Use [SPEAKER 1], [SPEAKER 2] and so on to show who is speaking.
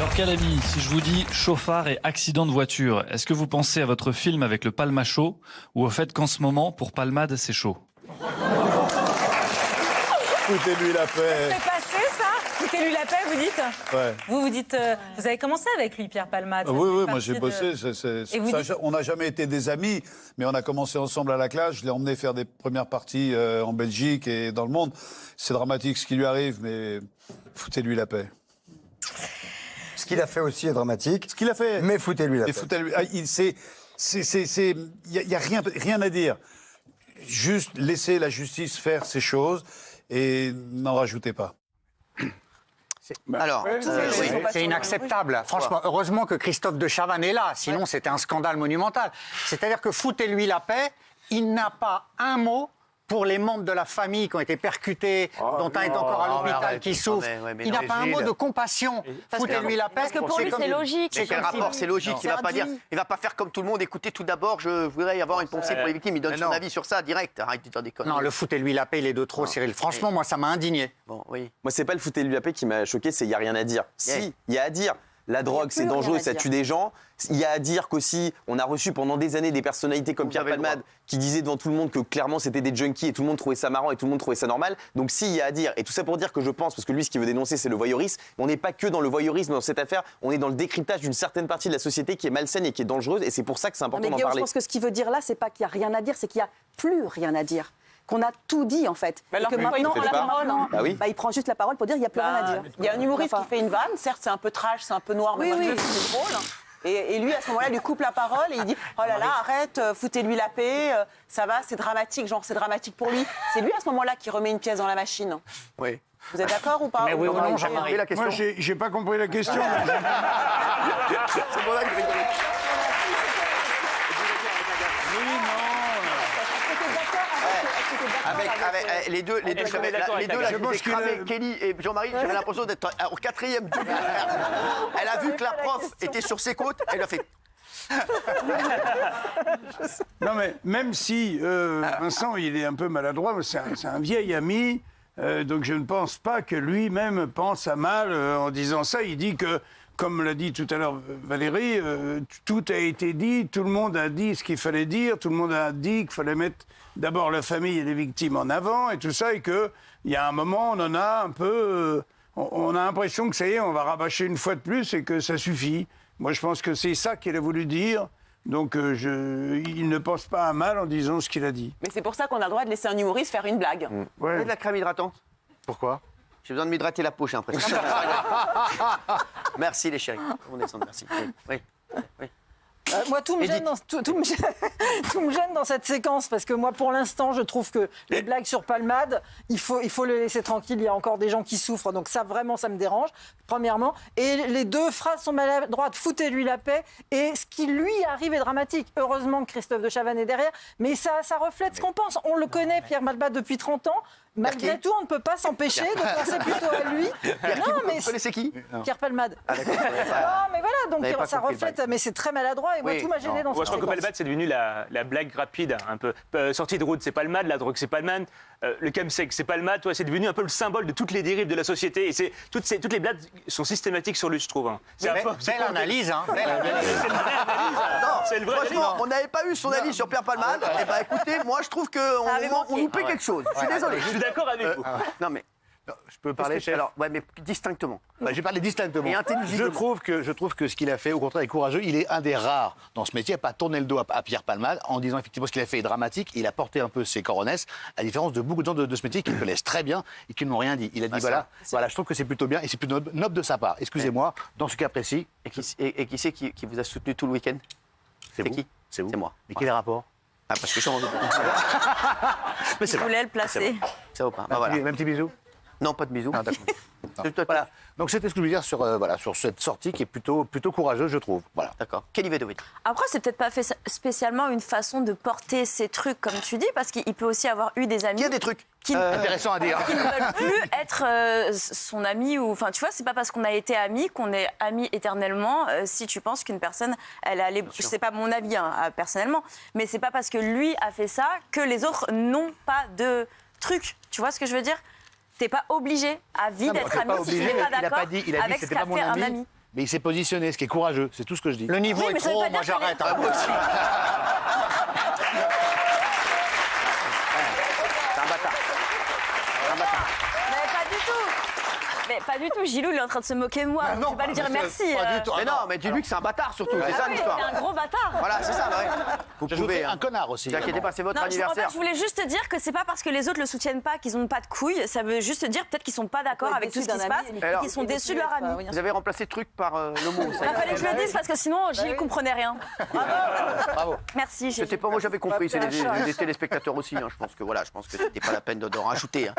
[SPEAKER 1] Alors quel ami, si je vous dis chauffard et accident de voiture, est-ce que vous pensez à votre film avec le Palma chaud ou au fait qu'en ce moment, pour Palmade, c'est chaud?
[SPEAKER 2] Foutez-lui la paix.
[SPEAKER 3] C'est passé ça? Foutez-lui la paix, vous dites?
[SPEAKER 2] Ouais.
[SPEAKER 3] Vous dites, vous avez commencé avec lui, Pierre Palmade.
[SPEAKER 2] Oui, moi j'ai bossé. On n'a jamais été des amis, mais on a commencé ensemble à la classe. Je l'ai emmené faire des premières parties en Belgique et dans le monde. C'est dramatique ce qui lui arrive, mais foutez-lui la paix.
[SPEAKER 4] Ce qu'il a fait aussi est dramatique.
[SPEAKER 2] Ce qu'il a fait.
[SPEAKER 4] Mais foutez-lui la paix.
[SPEAKER 2] Il n'y a rien à dire. Juste laissez la justice faire ses choses et n'en rajoutez pas.
[SPEAKER 5] Alors,
[SPEAKER 6] c'est inacceptable. Franchement, heureusement que Christophe de Chavannes est là, sinon c'était un scandale monumental. C'est-à-dire que foutez-lui la paix, il n'a pas un mot pour les membres de la famille qui ont été percutés, dont un est encore à l'hôpital, qui souffre. Il n'a pas un mot de compassion. Foutez-lui la paix.
[SPEAKER 7] Parce que pour lui, c'est logique.
[SPEAKER 5] mais quel rapport, c'est logique. Il va pas faire comme tout le monde. Écoutez, tout d'abord, je voudrais avoir une pensée pour les victimes. Il donne son avis sur ça direct. Arrête de dire des conneries.
[SPEAKER 6] Non, le foutez-lui la paix, il est de trop, Cyril. Franchement, moi, ça m'a indigné.
[SPEAKER 5] Bon, oui.
[SPEAKER 8] Moi, c'est pas le foutez-lui la paix qui m'a choqué, c'est il y a rien à dire. Si, il y a à dire. La drogue, c'est dangereux, ça tue des gens. Il y a à dire qu'aussi, on a reçu pendant des années des personnalités comme Pierre Palmade qui disaient devant tout le monde que clairement c'était des junkies et tout le monde trouvait ça marrant et tout le monde trouvait ça normal. Donc si, il y a à dire. Et tout ça pour dire que je pense, parce que lui, ce qu'il veut dénoncer, c'est le voyeurisme. On n'est pas que dans le voyeurisme dans cette affaire, on est dans le décryptage d'une certaine partie de la société qui est malsaine et qui est dangereuse. Et c'est pour ça que c'est important d'en parler.
[SPEAKER 7] Je pense que ce qu'il veut dire là, c'est pas qu'il n'y a rien à dire, c'est qu'il n'y a plus rien à dire. Qu'on a tout dit en fait.
[SPEAKER 3] Mais alors,
[SPEAKER 7] et que maintenant, il prend juste la parole pour dire qu'il n'y a plus rien à dire.
[SPEAKER 3] Il y a un humoriste qui fait une vanne, certes c'est un peu trash, c'est un peu noir, mais moi, c'est drôle. Et lui, à ce moment-là, lui coupe la parole et il dit « Oh là là, arrête, foutez-lui la paix, ça va, c'est dramatique, genre c'est dramatique pour lui. » C'est lui, à ce moment-là, qui remet une pièce dans la machine.
[SPEAKER 5] Oui.
[SPEAKER 3] Vous êtes d'accord ou pas?
[SPEAKER 6] Mais oui ou non, Jean-Marie?
[SPEAKER 4] Moi, j'ai pas compris la question.
[SPEAKER 5] C'est pour ça que je rigole. Avec les deux, là, je vous ai cramé, Kelly et Jean-Marie, j'avais l'impression d'être au quatrième double. Elle a vu que la prof était sur ses côtes, elle a fait...
[SPEAKER 4] Non, mais même si Vincent, il est un peu maladroit, c'est un vieil ami, donc je ne pense pas que lui-même pense à mal en disant ça. Il dit que, comme l'a dit tout à l'heure Valérie, tout a été dit, tout le monde a dit ce qu'il fallait dire, tout le monde a dit qu'il fallait mettre d'abord la famille et les victimes en avant et tout ça, et qu'il y a un moment, on en a un peu... on a l'impression que ça y est, on va rabâcher une fois de plus et que ça suffit. Moi, je pense que c'est ça qu'il a voulu dire. Donc, il ne pense pas à mal en disant ce qu'il a dit.
[SPEAKER 3] Mais c'est pour ça qu'on a le droit de laisser un humoriste faire une blague.
[SPEAKER 5] Vous avez de la crème hydratante?
[SPEAKER 4] Pourquoi?
[SPEAKER 5] J'ai besoin de m'hydrater la peau, j'ai l'impression. Merci les chéris. On descend, merci. Oui.
[SPEAKER 9] Moi, tout me gêne dans cette séquence, parce que moi, pour l'instant, je trouve que les blagues sur Palmade, il faut le laisser tranquille. Il y a encore des gens qui souffrent, donc ça, vraiment, ça me dérange, premièrement. Et les deux phrases sont maladroites. Foutez-lui la paix. Et ce qui lui arrive est dramatique. Heureusement que Christophe de Chavannes est derrière, mais ça reflète ce qu'on pense. On le connaît, Pierre Palmade, depuis 30 ans. Malgré tout, on ne peut pas s'empêcher de penser plutôt à lui.
[SPEAKER 5] Vous connaissez qui?
[SPEAKER 9] Pierre Palmade. Non, mais voilà, donc ça reflète, mais c'est très maladroit, et moi, tout m'a gêné dans cette séquence.
[SPEAKER 10] Je crois que Palmade, c'est devenu la blague rapide, un peu. Sortie de route, c'est Palmade, la drogue, c'est Palmade, le chemsex, c'est Palmade, c'est devenu un peu le symbole de toutes les dérives de la société, et toutes les blagues sont systématiques sur lui, je trouve. C'est
[SPEAKER 6] belle analyse, hein.
[SPEAKER 5] C'est le vrai. Franchement, on n'avait pas eu son avis sur Pierre Palmade. Et bah écoutez, moi je trouve qu'on loupait quelque chose. Je suis désolé.
[SPEAKER 10] Je suis d'accord avec vous.
[SPEAKER 5] Non mais...
[SPEAKER 11] Je peux parler, chef?
[SPEAKER 5] Alors, ouais, mais distinctement.
[SPEAKER 11] Je vais parler distinctement.
[SPEAKER 5] Et intelligiblement.
[SPEAKER 11] Je trouve que ce qu'il a fait, au contraire, est courageux. Il est un des rares dans ce métier à pas tourner le dos à Pierre Palmade en disant effectivement ce qu'il a fait est dramatique. Il a porté un peu ses coronesses, à la différence de beaucoup de gens de ce métier qui le connaissent très bien et qui n'ont rien dit. Il a dit voilà, je trouve que c'est plutôt bien et c'est plutôt noble de sa part. Excusez-moi, dans ce cas précis.
[SPEAKER 5] Et qui c'est qui vous a soutenu tout le week-end?
[SPEAKER 11] C'est qui?
[SPEAKER 5] C'est vous. C'est moi.
[SPEAKER 11] Mais quel est le rapport?
[SPEAKER 5] Ah, parce que je suis en...
[SPEAKER 7] Il voulait le placer.
[SPEAKER 5] Ça vaut pas.
[SPEAKER 11] Même petit bisou?
[SPEAKER 5] Non, pas de bisous.
[SPEAKER 11] Ah, d'accord. Voilà. Donc c'était ce que je voulais dire sur cette sortie qui est plutôt courageuse, je trouve. Voilà.
[SPEAKER 5] D'accord. Kelly Vedovic.
[SPEAKER 7] Après, c'est peut-être pas fait spécialement une façon de porter ces trucs, comme tu dis, parce qu'il peut aussi avoir eu des amis...
[SPEAKER 5] Il y a des trucs.
[SPEAKER 11] Intéressant à dire.
[SPEAKER 7] Qui ne veulent plus être son ami ou... Enfin, tu vois, c'est pas parce qu'on a été amis qu'on est amis éternellement. Si tu penses qu'une personne, elle a les... C'est pas mon avis, personnellement, mais c'est pas parce que lui a fait ça que les autres n'ont pas de trucs. Tu vois ce que je veux dire? T'es pas obligé à vie d'être ami si tu n'es pas d'accord avec ce qu'a fait un ami.
[SPEAKER 11] Mais il s'est positionné, ce qui est courageux, c'est tout ce que je dis.
[SPEAKER 6] Le niveau est trop, moi j'arrête.
[SPEAKER 5] Moi aussi. C'est un bâtard. C'est un bâtard.
[SPEAKER 7] Mais pas du tout. Mais pas du tout. Gilou, il est en train de se moquer de moi. Je vais pas lui dire merci.
[SPEAKER 11] Pas du tout.
[SPEAKER 5] Mais non, mais dis-lui que c'est un bâtard surtout. C'est
[SPEAKER 7] Ah
[SPEAKER 5] ça
[SPEAKER 7] oui,
[SPEAKER 5] l'histoire.
[SPEAKER 7] c'est un gros bâtard.
[SPEAKER 5] Voilà, c'est ça. Ouais. Vous
[SPEAKER 11] J'ajouterais
[SPEAKER 5] pouvez.
[SPEAKER 11] un connard aussi.
[SPEAKER 5] Ne vous inquiétez pas, c'est votre
[SPEAKER 7] Non,
[SPEAKER 5] anniversaire.
[SPEAKER 7] je voulais juste te dire que c'est pas parce que les autres le soutiennent pas qu'ils ont pas de couilles. Ça veut juste dire peut-être qu'ils sont pas d'accord avec tout ce qui se passe et qu'ils sont déçus de leur ami.
[SPEAKER 5] Vous avez remplacé truc par le mot.
[SPEAKER 7] Il fallait que je le dise parce que sinon Gilles comprenait rien.
[SPEAKER 11] Bravo.
[SPEAKER 7] Merci Gilles.
[SPEAKER 5] C'était pas moi, j'avais compris. C'est les téléspectateurs aussi. Je pense que c'était pas la peine d'en rajouter.